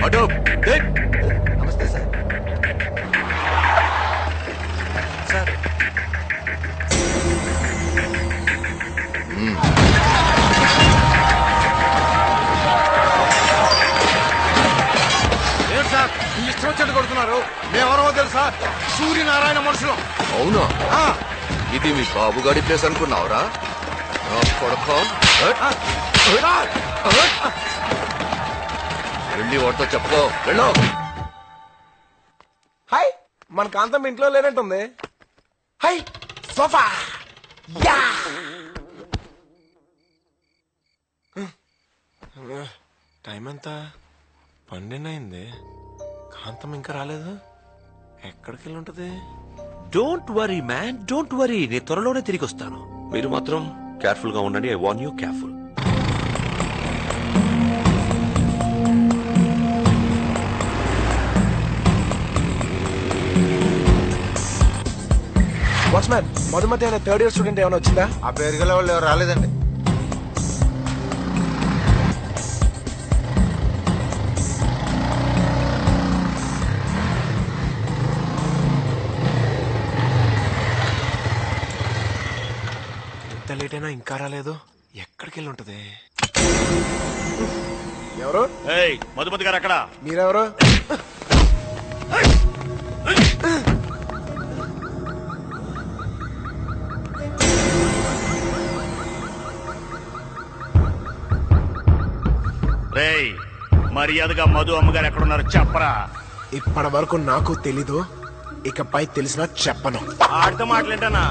Auto నమస్తే sir. Sir ఏంటి sir ఇష్టం వచ్చినట్టు కొడుతున్నారు? మేమెవరో తెలుసా? సూర్యనారాయణ మనుషులు. అవునా? ఇది మీ బాబుగాడి ప్లేస్ అనుకున్నావురా? వెళ్ళి వాటితో చెప్పు. వెళ్ళు. హాయ్, మన కాంతం ఇంట్లో లేనట్టుంది. High sofa. యా టైం ఎంత? 12 అయింది. కాంతం ఇంకా రాలేదు. ఎక్కడికి వెళ్ళి ఉంటది? Don't worry man, don't worry. నేను త్వరలోనే తిరిగి వస్తాను. మీరు మాత్రం కేర్ఫుల్ గా ఉండండి. I warn you, careful. Watchman, Madhumati అనే 3rd year స్టూడెంట్ ఏమైనా వచ్చిందా? ఆ పేరు గల వాళ్ళు ఎవరు రాలేదండి. ఎంత లేట్ అయినా ఇంకా రాలేదు. ఎక్కడికి వెళ్ళి ఉంటది? ఎవరు? మధుమతి గారు అక్కడ. మీరెవరు? రేయ్, మర్యాదగా మధు అమ్మగారు ఎక్కడున్నారు చెప్పరా. ఇప్పటి వరకు నాకు తెలీదు, ఇకపై తెలిసినా చెప్పను. ఆడితో మాట్లాంటానా?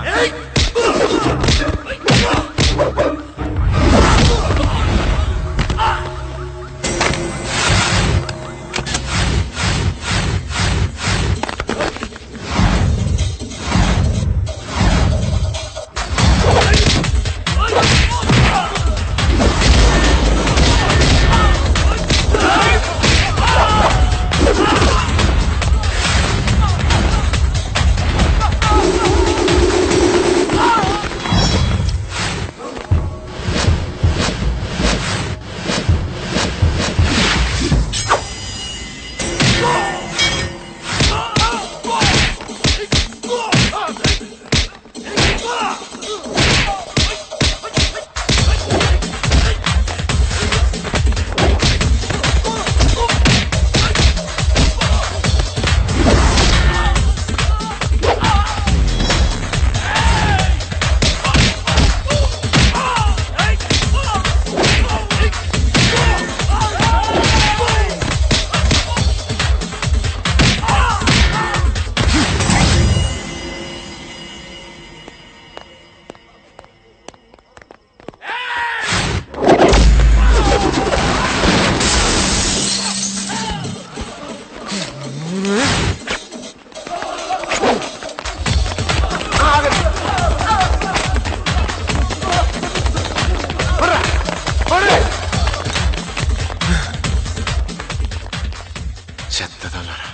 చెత్తదల్లారా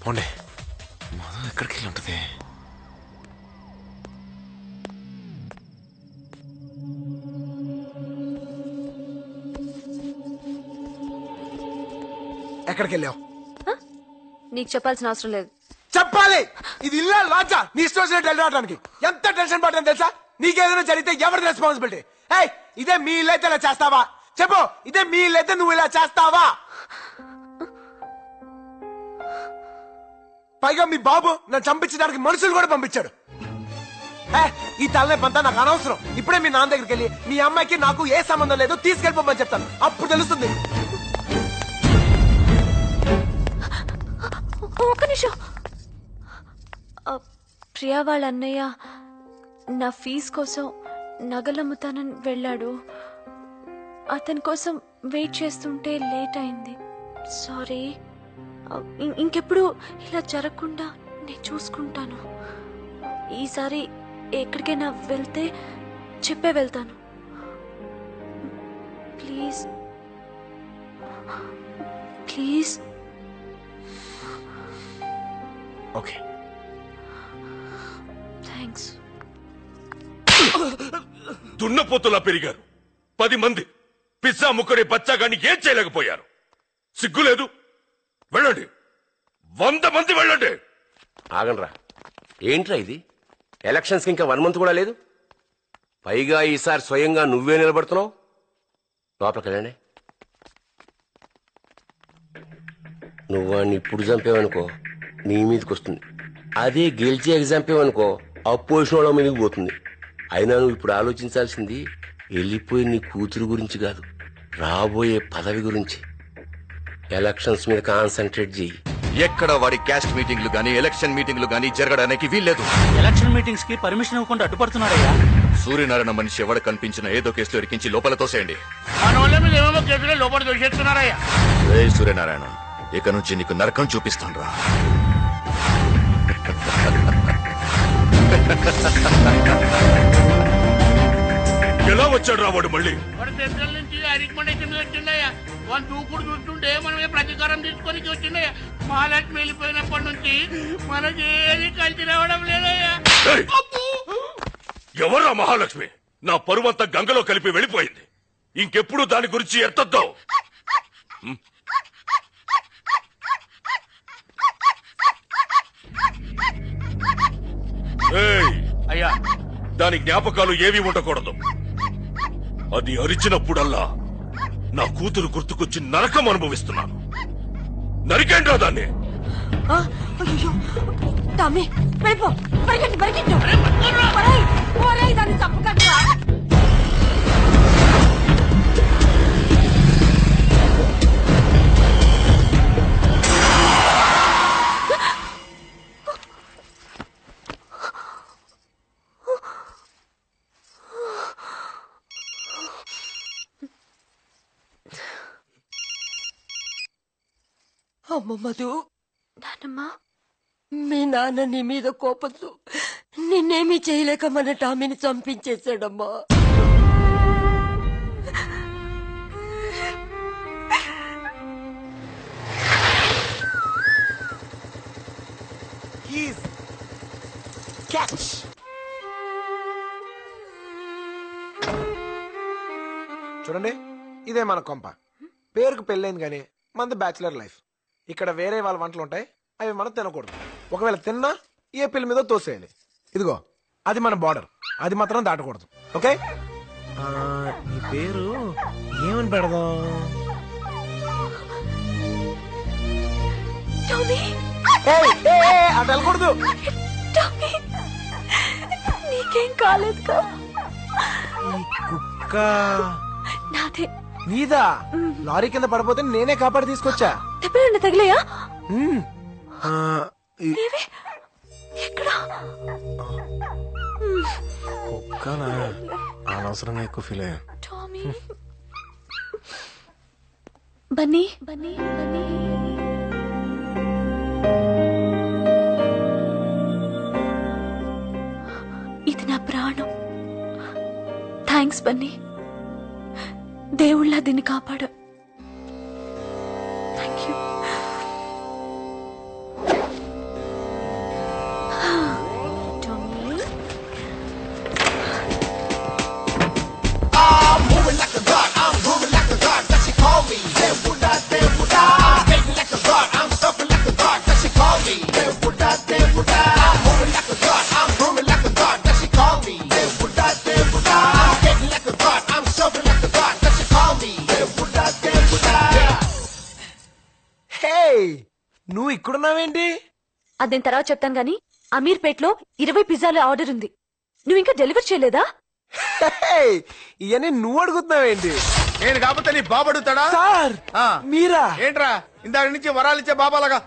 పోండి. మధు ఎక్కడికి వెళ్ళి ఉంటది? ఎక్కడికి వెళ్ళావు? నీకు చెప్పాల్సిన అవసరం లేదు. చెప్పాలి. ఇది ఇల్లా లాంచా? నీ ఇష్టం వచ్చినట్టు వెళ్ళడానికి ఎంత టెన్షన్ పడ్డాను తెలుసా? నీకేదైనా జరిగితే ఎవరి రెస్పాన్సిబిలిటీ? ఇదే మీ ఇల్లు అయితే ఇలా చేస్తావా? చెప్పు, ఇదే మీ ఇల్లు అయితే నువ్వు ఇలా చేస్తావా? పైగా మీ బాబు నన్ను చంపించడానికి మనుషులు కూడా పంపించాడు. ఈ తలనే పంతా నాకు అనవసరం. ఇప్పుడే మీ నాన్న దగ్గరికి వెళ్ళి మీ అమ్మాయికి నాకు ఏ సంబంధం లేదు, తీసుకెళ్ళిపోమని చెప్తాను. అప్పుడు తెలుస్తుంది. ఒక్క నిమిషం. ప్రియా వాళ్ళ అన్నయ్య నా ఫీజు కోసం నగలమ్ముతానని వెళ్ళాడు. అతని కోసం వెయిట్ చేస్తుంటే లేట్ అయింది. సారీ. ఇంకెప్పుడు ఇలా జరగకుండా నేను చూసుకుంటాను. ఈసారి ఎక్కడికైనా వెళ్తే చెప్పే వెళ్తాను. Please please. Okay, thanks. దున్నపోతులా పెరిగారు. 10 మంది పిజ్జా ముక్కడే బచ్చాగాని ఏం చేయలేకపోయారు. సిగ్గులేదు? వెళ్ళండి, 100 మంది వెళ్ళండి. ఆగండ్రా, ఏంట్రా ఇది? ఎలక్షన్స్ కి ఇంకా 1 మంత్ కూడా లేదు. పైగా ఈసారి స్వయంగా నువ్వే నిలబడుతున్నావు. లోపలికి వెళ్ళండి. నువ్వు వాడిని ఇప్పుడు చంపేవనుకో నీ మీదకి వస్తుంది. అదే గెలిచి చంపేవనుకో అపోజిషన్ వాళ్ళ మీదకి పోతుంది. అయినా నువ్వు ఇప్పుడు ఆలోచించాల్సింది వెళ్ళిపోయి నీ కూతురు గురించి కాదు, రాబోయే పదవి గురించి. ఎలక్షన్స్ మీద కాన్సన్ట్రేట్ చెయ్యి. ఎక్కడ వాడి క్యాస్ట్ మీటింగ్లు గానీ ఎలక్షన్ మీటింగ్లు గానీ జరగడానికి వీల్లేదు. ఎలక్షన్ మీటింగ్స్ కి పర్మిషన్ ఇవ్వకుండా అడ్డుపడుతున్నాడయ్యా. సూర్యనారాయణ మనిషి ఎవడ కనిపించిన ఏదో కేసులో ఇరికించి లోపల తోసేయండి. రేయ్ సూర్యనారాయణ, ఇక నుంచి నీకు నరకం చూపిస్తాను రా. ఎలా వచ్చాడు రా వాడు మళ్ళీ? సెంట్రల్ నుంచి రికమెండేషన్ వచ్చిందయ్యా. వాళ్ళు దూకుడు చూస్తుంటే మనమే ప్రతీకారం తీసుకొని వచ్చిందయ్యా. మహాలక్ష్మి వెళ్ళిపోయినప్పటి నుంచి మనకి ఏది కలిసి రావడం లేదయ్యా. ఏయ్! ఎవర్రా మహాలక్ష్మి? నా పరువంతా గంగలో కలిపి వెళ్ళిపోయింది. ఇంకెప్పుడు దాని గురించి ఎత్తద్దు. అయ్యా, దాని జ్ఞాపకాలు ఏవి ఉండకూడదు. అది అరిచినప్పుడల్లా నా కూతురు గుర్తుకొచ్చి నరకం అనుభవిస్తున్నాను. నరికేంట్రా దాన్ని? టామీ వెళ్ళిపో, పరిగెట్టు పరిగెట్టు. ఒరేయ్, ఒరేయ్, దాన్ని చంపకట్రా. అమ్మ మధు, నానమ్మా, మీ నాన్న నీ మీద కోపంతో నిన్నేమీ చేయలేక మన టామీని చంపించేశాడమ్మా. చూడండి, ఇదే మన కొంప. పేరుకు పెళ్ళైంది కానీ మనది బ్యాచిలర్ లైఫ్. ఇక్కడ వేరే వాళ్ళ వంటలు ఉంటాయి, అవి మనం తినకూడదు. ఒకవేళ తిన్నా ఏ పిల్ల మీద తోసేయాలి. ఇదిగో అది మన బార్డర్, అది మాత్రం దాటకూడదు. ఓకే? నీ పేరు ఏమని పెడదాం? టామీ, అది వెళ్ళకూడదు. టామీ, నీకేం కాలేదుగా? ఈ కుక్క నాదే. నీదా? లారీ కింద పడిపోతే నేనే కాపాడి తీసుకొచ్చా. దెబ్బలు తగిలేయా? కుక్కనా? అనవసరంగా ఎక్కువ ఫీల్ అయ్యా. టామీ, బన్నీ బన్నీ బన్నీ, ఇది నా ప్రాణం. థ్యాంక్స్ బన్నీ, దేవుళ్ళ దీన్ని కాపాడు. Thank you. నువ్వు ఇక్కడున్నావేంటి? అదేం తర్వాత చెప్తాను గానీ, అమీర్పేట్లో 20 పిజ్జాల ఆర్డర్ ఉంది. నువ్వు ఇంకా డెలివర్ చేయలేదా? ఇవన్నీ నువ్వు అడుగుతున్నావేంటి? నేను కాకపోతే నీ బాబు అడుగుతాడా? సార్, మీరా? ఏంట్రా ఇందాక నుంచి వరాలు ఇచ్చే బాబాలాగా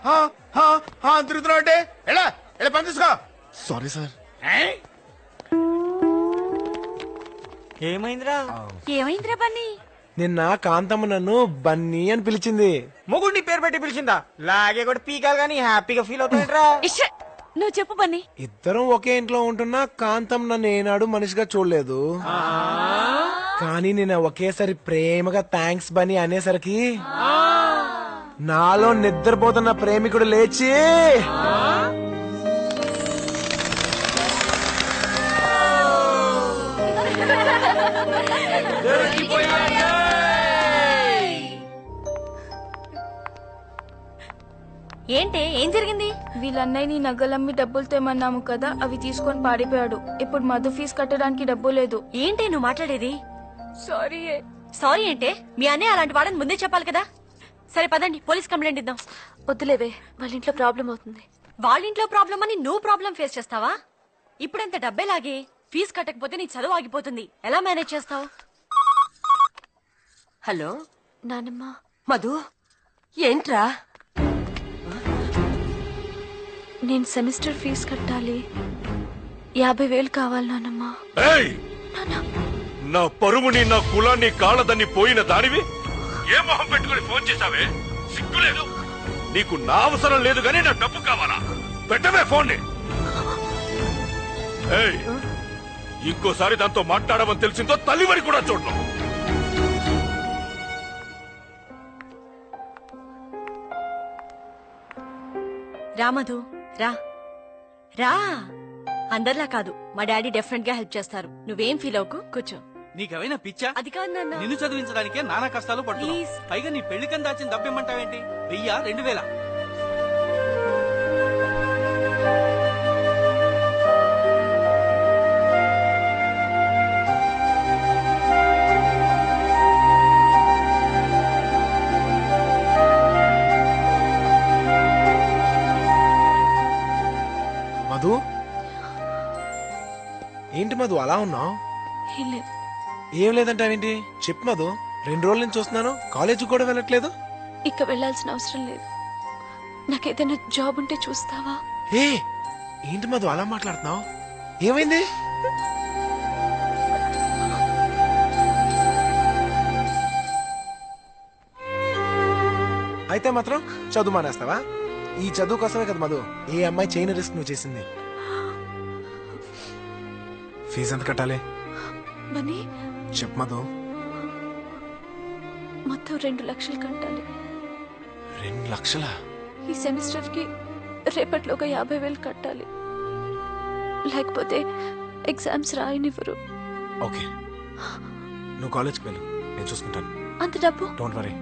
తిరుగుతున్నావు అంటే? ఎలా ఎలా పని తీసుకో. Sorry sir. ఏమైందిరా? ఏమైందిరా బన్నీ? నిన్న కాంతమ్మ నన్ను బన్నీ అని పిలిచింది. మొగుడిని పేరు పెట్టి పిలిచిందా? లాగే కూడా పీకాలు గానీ హ్యాపీగా ఫీల్ అవుతాయంట్రా. నువ్వు చెప్పు బన్నీ. ఇద్దరం ఒకే ఇంట్లో ఉంటున్నా కాంతం నన్ను ఏనాడు మనిషిగా చూడలేదు. కానీ నేను ఒకేసారి ప్రేమగా థ్యాంక్స్ బన్నీ అనేసరికి నాలో నిద్రపోతున్న ప్రేమికుడు లేచి ఏంటే ఏం జరిగింది? వీళ్ళన్నయ్య నీ నగలమ్మి డబ్బులు తెమ్మన్నాము కదా, అవి తీసుకొని పారిపోయాడు. ఇప్పుడు మధు ఫీజు కట్టడానికి డబ్బు లేదు. ఏంటే నువ్వు మాట్లాడేది? సారీ. సారీ ఏంటే? మీ అన్నయ్య అలాంటి వాడని ముందే చెప్పాలి కదా. సరే పదండి, పోలీస్ కంప్లైంట్ ఇద్దాం. వద్దులేవే, వాళ్ళ ఇంట్లో ప్రాబ్లం అవుతుంది. వాళ్ళ ఇంట్లో ప్రాబ్లం అని నువ్వు ప్రాబ్లం ఫేస్ చేస్తావా? ఇప్పుడంత డబ్బే లాగే, ఫీజు కట్టకపోతే నీ చదువు ఆగిపోతుంది. ఎలా మేనేజ్ చేస్తావు? హలో నానమ్మ, మధు, ఏంట్రా? నేను సెమిస్టర్ ఫీజు కట్టాలి. 50,000 కావాలి నానమ్మ. ఏయ్! నా పరువుని నా కులాన్ని కాళ్ళదని పోయిన దానివి ఏ మొహం పెట్టుకుని ఫోన్ చేశావే? సిగ్గులేదు నీకు? నా అవసరం లేదు గానీ నా డబ్బు కావాలా? పెట్టవే ఫోన్ ని. ఏయ్! ఇంకోసారి దాంతో మాట్లాడమని తెలిసిందో తల్లివని కూడా చూడను. రా మధు, రా రా. అందరిలా కాదు, మా డాడీ డెఫినెట్ గా హెల్ప్ చేస్తారు. నువ్వేం ఫీల్ అవ్వకు, కూర్చో. నీకేమైనా పిచ్చా? అది కాదు నాన్న. నిన్ను చదివించడానికే నానా కష్టాలు పడుతున్నావు. Please. పైగా నీ పెళ్లికని దాచిన దబ్బేమంటావేంటి? 1000, 2000? మధు, ఏంటి మధు అలా ఉన్నావు? ఏం లేదు. ఏం లేదంటావేంటి? చెప్పు మధు. 2 రోజుల నుంచి చూస్తున్నాను, కాలేజీ కూడా వెళ్ళట్లేదు. ఇక వెళ్ళాల్సిన అవసరం లేదు. నాకేదైనా జాబ్ ఉంటే చూస్తావా? ఏ ఏంటి మధు అలా మాట్లాడుతున్నావు? ఏమైంది? అయితే మాత్రం చదువు మానేస్తావా? ఈ చదువు కోసమే కదా మధు ఏ అమ్మాయి చేయని రిస్క్ నువ్వు చేసింది. ఫీజు ఎంత కట్టాలి? మనీ చెప్పు మధు. మొత్తం 2 లక్షలు కట్టాలి. 2 లక్షలా? ఈ సెమిస్టర్ కి రేపట్లోగా 50,000 కట్టాలి. లేకపోతే ఎగ్జామ్స్ రాయనివ్వరు. ఓకే, నువ్వు కాలేజ్కి వెళ్ళు, నేను చూసుకుంటాను. అంత డబ్బు? Don't worry.